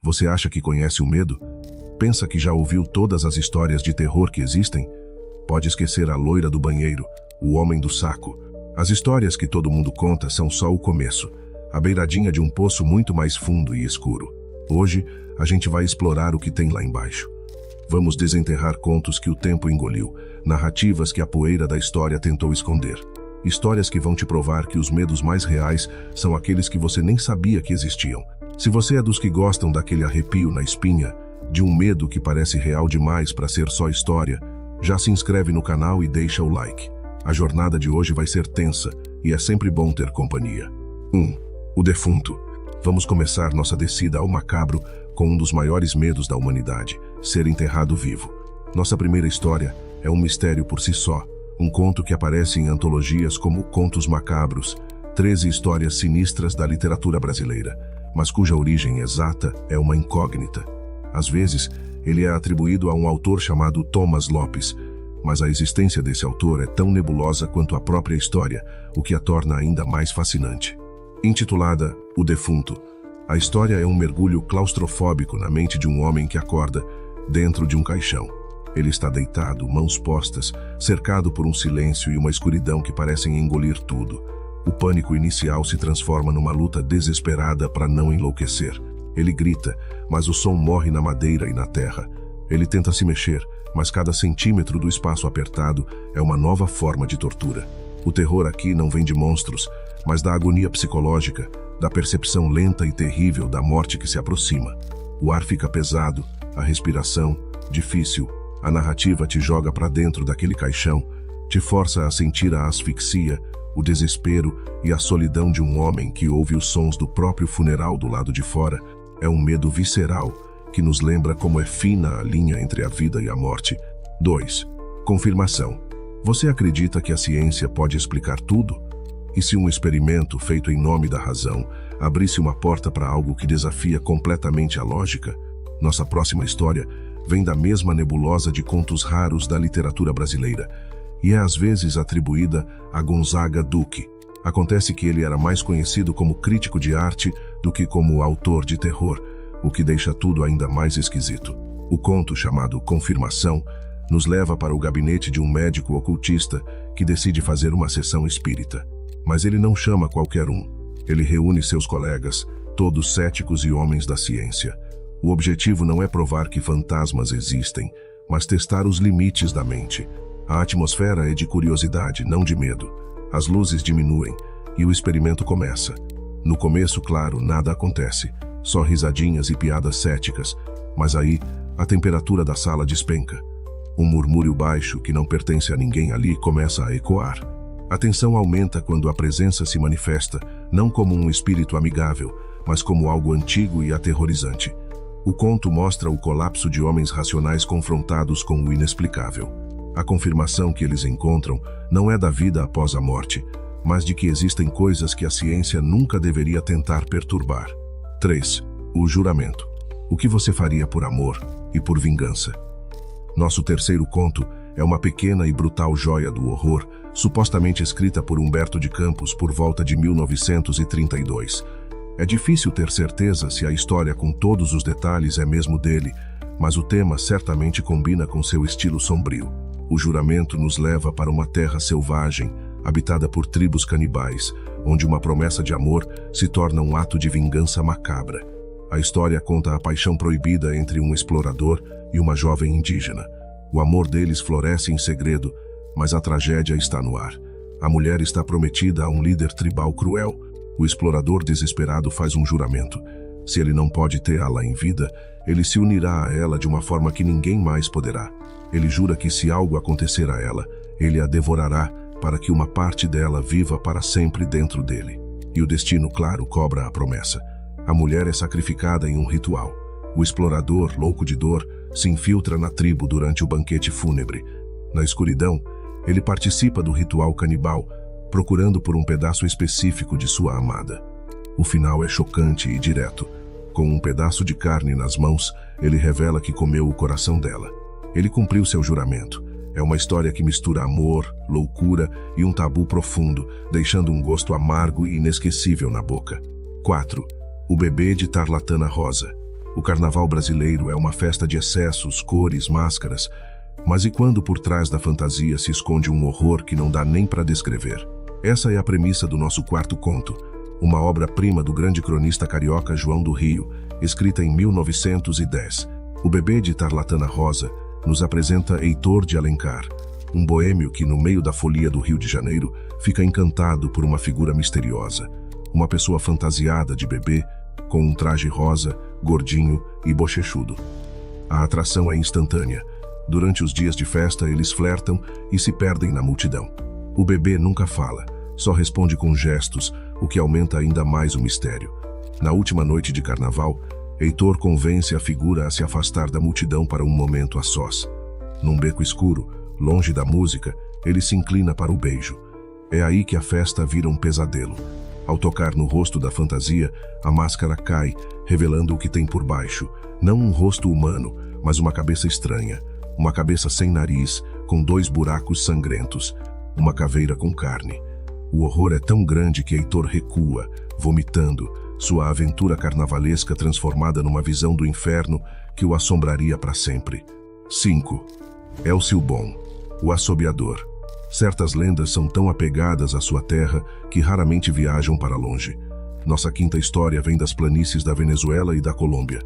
Você acha que conhece o medo? Pensa que já ouviu todas as histórias de terror que existem? Pode esquecer a loira do banheiro, o homem do saco. As histórias que todo mundo conta são só o começo, a beiradinha de um poço muito mais fundo e escuro. Hoje, a gente vai explorar o que tem lá embaixo. Vamos desenterrar contos que o tempo engoliu, narrativas que a poeira da história tentou esconder. Histórias que vão te provar que os medos mais reais são aqueles que você nem sabia que existiam. Se você é dos que gostam daquele arrepio na espinha, de um medo que parece real demais para ser só história, já se inscreve no canal e deixa o like. A jornada de hoje vai ser tensa e é sempre bom ter companhia. 1. O defunto. Vamos começar nossa descida ao macabro com um dos maiores medos da humanidade, ser enterrado vivo. Nossa primeira história é um mistério por si só, um conto que aparece em antologias como Contos Macabros, 13 histórias sinistras da literatura brasileira, mas cuja origem exata é uma incógnita. Às vezes, ele é atribuído a um autor chamado Thomas Lopes, mas a existência desse autor é tão nebulosa quanto a própria história, o que a torna ainda mais fascinante. Intitulada O Defunto, a história é um mergulho claustrofóbico na mente de um homem que acorda dentro de um caixão. Ele está deitado, mãos postas, cercado por um silêncio e uma escuridão que parecem engolir tudo. O pânico inicial se transforma numa luta desesperada para não enlouquecer. Ele grita, mas o som morre na madeira e na terra. Ele tenta se mexer, mas cada centímetro do espaço apertado é uma nova forma de tortura. O terror aqui não vem de monstros, mas da agonia psicológica, da percepção lenta e terrível da morte que se aproxima. O ar fica pesado, a respiração difícil. A narrativa te joga para dentro daquele caixão, te força a sentir a asfixia, o desespero e a solidão de um homem que ouve os sons do próprio funeral do lado de fora. É um medo visceral que nos lembra como é fina a linha entre a vida e a morte. 2. Confirmação. Você acredita que a ciência pode explicar tudo? E se um experimento feito em nome da razão abrisse uma porta para algo que desafia completamente a lógica? Nossa próxima história vem da mesma nebulosa de contos raros da literatura brasileira e é às vezes atribuída a Gonzaga Duque. Acontece que ele era mais conhecido como crítico de arte do que como autor de terror, o que deixa tudo ainda mais esquisito. O conto, chamado Confirmação, nos leva para o gabinete de um médico ocultista que decide fazer uma sessão espírita. Mas ele não chama qualquer um. Ele reúne seus colegas, todos céticos e homens da ciência. O objetivo não é provar que fantasmas existem, mas testar os limites da mente. A atmosfera é de curiosidade, não de medo. As luzes diminuem e o experimento começa. No começo, claro, nada acontece, só risadinhas e piadas céticas, mas aí a temperatura da sala despenca. Um murmúrio baixo que não pertence a ninguém ali começa a ecoar. A tensão aumenta quando a presença se manifesta, não como um espírito amigável, mas como algo antigo e aterrorizante. O conto mostra o colapso de homens racionais confrontados com o inexplicável. A confirmação que eles encontram não é da vida após a morte, mas de que existem coisas que a ciência nunca deveria tentar perturbar. 3. O juramento. O que você faria por amor e por vingança? Nosso terceiro conto é uma pequena e brutal joia do horror, supostamente escrita por Humberto de Campos por volta de 1932. É difícil ter certeza se a história com todos os detalhes é mesmo dele, mas o tema certamente combina com seu estilo sombrio. O juramento nos leva para uma terra selvagem, habitada por tribos canibais, onde uma promessa de amor se torna um ato de vingança macabra. A história conta a paixão proibida entre um explorador e uma jovem indígena. O amor deles floresce em segredo, mas a tragédia está no ar. A mulher está prometida a um líder tribal cruel. O explorador desesperado faz um juramento. Se ele não pode tê-la em vida, ele se unirá a ela de uma forma que ninguém mais poderá. Ele jura que se algo acontecer a ela, ele a devorará para que uma parte dela viva para sempre dentro dele. E o destino, claro, cobra a promessa. A mulher é sacrificada em um ritual. O explorador, louco de dor, se infiltra na tribo durante o banquete fúnebre. Na escuridão, ele participa do ritual canibal, procurando por um pedaço específico de sua amada. O final é chocante e direto. Com um pedaço de carne nas mãos, ele revela que comeu o coração dela. Ele cumpriu seu juramento. É uma história que mistura amor, loucura e um tabu profundo, deixando um gosto amargo e inesquecível na boca. 4. O bebê de Tarlatana Rosa. O carnaval brasileiro é uma festa de excessos, cores, máscaras. Mas e quando por trás da fantasia se esconde um horror que não dá nem para descrever? Essa é a premissa do nosso quarto conto, uma obra-prima do grande cronista carioca João do Rio, escrita em 1910. O Bebê de Tarlatana Rosa nos apresenta Heitor de Alencar, um boêmio que, no meio da folia do Rio de Janeiro, fica encantado por uma figura misteriosa, uma pessoa fantasiada de bebê, com um traje rosa, gordinho e bochechudo. A atração é instantânea. Durante os dias de festa, eles flertam e se perdem na multidão. O bebê nunca fala, só responde com gestos, o que aumenta ainda mais o mistério. Na última noite de carnaval, Heitor convence a figura a se afastar da multidão para um momento a sós. Num beco escuro, longe da música, ele se inclina para o beijo. É aí que a festa vira um pesadelo. Ao tocar no rosto da fantasia, a máscara cai, revelando o que tem por baixo. Não um rosto humano, mas uma cabeça estranha. Uma cabeça sem nariz, com 2 buracos sangrentos. Uma caveira com carne. O horror é tão grande que Heitor recua, vomitando, sua aventura carnavalesca transformada numa visão do inferno que o assombraria para sempre. 5. Elcio Bon, o assobiador. Certas lendas são tão apegadas à sua terra que raramente viajam para longe. Nossa quinta história vem das planícies da Venezuela e da Colômbia.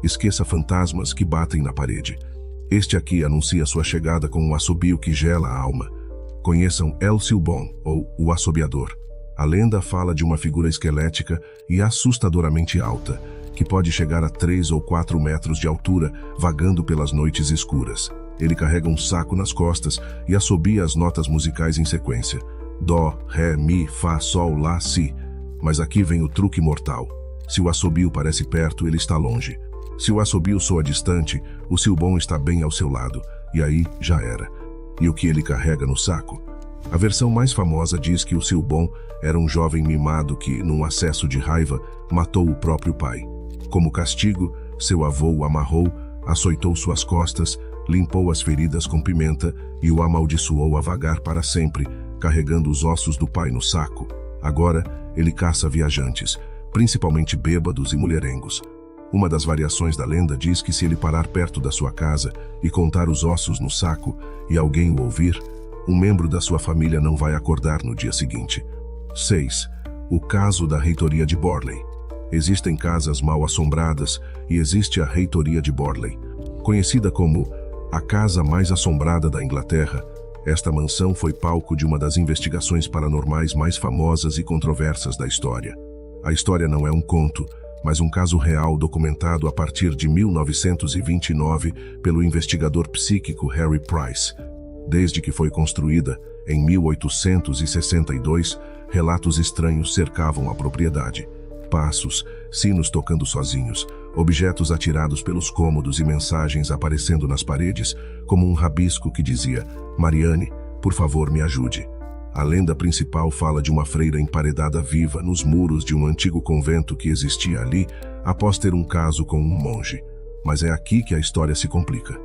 Esqueça fantasmas que batem na parede. Este aqui anuncia sua chegada com um assobio que gela a alma. Conheçam Elcio Bon, ou o assobiador. A lenda fala de uma figura esquelética e assustadoramente alta, que pode chegar a 3 ou 4 metros de altura, vagando pelas noites escuras. Ele carrega um saco nas costas e assobia as notas musicais em sequência. Dó, Ré, Mi, Fá, Sol, Lá, Si. Mas aqui vem o truque mortal. Se o assobio parece perto, ele está longe. Se o assobio soa distante, o Silbon está bem ao seu lado. E aí, já era. E o que ele carrega no saco? A versão mais famosa diz que o Silbon era um jovem mimado que, num acesso de raiva, matou o próprio pai. Como castigo, seu avô o amarrou, açoitou suas costas, limpou as feridas com pimenta e o amaldiçoou a vagar para sempre, carregando os ossos do pai no saco. Agora, ele caça viajantes, principalmente bêbados e mulherengos. Uma das variações da lenda diz que se ele parar perto da sua casa e contar os ossos no saco e alguém o ouvir, um membro da sua família não vai acordar no dia seguinte. 6. O caso da reitoria de Borley. Existem casas mal assombradas e existe a reitoria de Borley. Conhecida como a casa mais assombrada da Inglaterra, esta mansão foi palco de uma das investigações paranormais mais famosas e controversas da história. A história não é um conto, mas um caso real documentado a partir de 1929 pelo investigador psíquico Harry Price. Desde que foi construída, em 1862, relatos estranhos cercavam a propriedade. Passos, sinos tocando sozinhos, objetos atirados pelos cômodos e mensagens aparecendo nas paredes, como um rabisco que dizia: "Mariane, por favor, me ajude." A lenda principal fala de uma freira emparedada viva nos muros de um antigo convento que existia ali após ter um caso com um monge. Mas é aqui que a história se complica.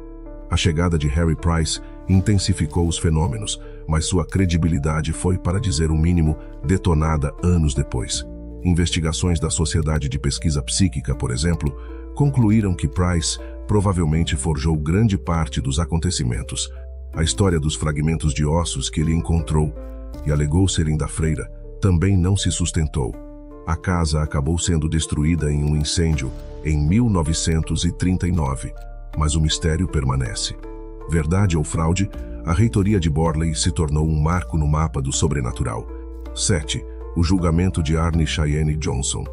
A chegada de Harry Price intensificou os fenômenos, mas sua credibilidade foi, para dizer o mínimo, detonada anos depois. Investigações da Sociedade de Pesquisa Psíquica, por exemplo, concluíram que Price provavelmente forjou grande parte dos acontecimentos. A história dos fragmentos de ossos que ele encontrou e alegou serem da freira também não se sustentou. A casa acabou sendo destruída em um incêndio em 1939, mas o mistério permanece. Verdade ou fraude, a reitoria de Borley se tornou um marco no mapa do sobrenatural. 7. O julgamento de Arne Cheyenne Johnson.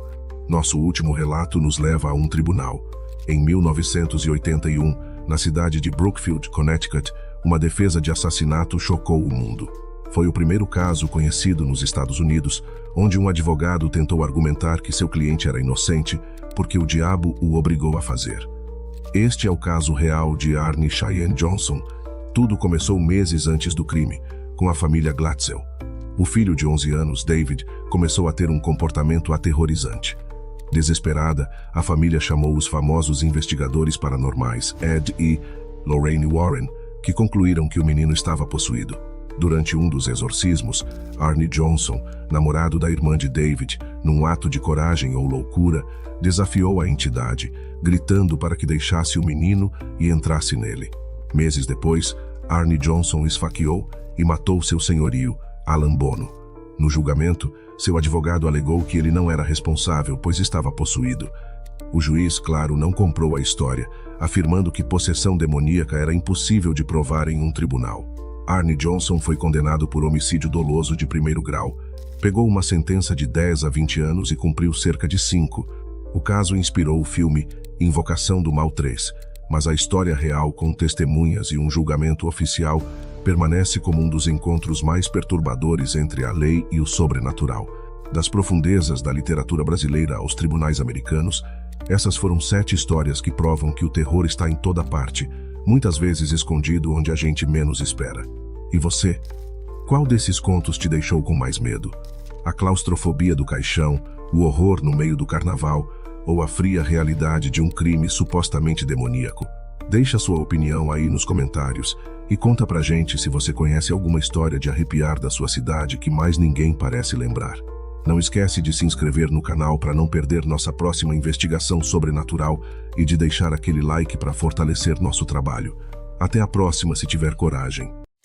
Nosso último relato nos leva a um tribunal. Em 1981, na cidade de Brookfield, Connecticut, uma defesa de assassinato chocou o mundo. Foi o primeiro caso conhecido nos Estados Unidos, onde um advogado tentou argumentar que seu cliente era inocente porque o diabo o obrigou a fazer. Este é o caso real de Arne Cheyenne Johnson. Tudo começou meses antes do crime, com a família Glatzel. O filho de 11 anos, David, começou a ter um comportamento aterrorizante. Desesperada, a família chamou os famosos investigadores paranormais Ed e Lorraine Warren, que concluíram que o menino estava possuído. Durante um dos exorcismos, Arne Johnson, namorado da irmã de David, num ato de coragem ou loucura, desafiou a entidade, gritando para que deixasse o menino e entrasse nele. Meses depois, Arne Johnson esfaqueou e matou seu senhorio, Alan Bono. No julgamento, seu advogado alegou que ele não era responsável, pois estava possuído. O juiz, claro, não comprou a história, afirmando que possessão demoníaca era impossível de provar em um tribunal. Arne Johnson foi condenado por homicídio doloso de primeiro grau. Pegou uma sentença de 10 a 20 anos e cumpriu cerca de 5. O caso inspirou o filme Invocação do Mal 3, mas a história real, com testemunhas e um julgamento oficial, permanece como um dos encontros mais perturbadores entre a lei e o sobrenatural. Das profundezas da literatura brasileira aos tribunais americanos, essas foram 7 histórias que provam que o terror está em toda parte, muitas vezes escondido onde a gente menos espera. E você? Qual desses contos te deixou com mais medo? A claustrofobia do caixão, o horror no meio do carnaval ou a fria realidade de um crime supostamente demoníaco? Deixa sua opinião aí nos comentários e conta pra gente se você conhece alguma história de arrepiar da sua cidade que mais ninguém parece lembrar. Não esquece de se inscrever no canal para não perder nossa próxima investigação sobrenatural e de deixar aquele like para fortalecer nosso trabalho. Até a próxima se tiver coragem.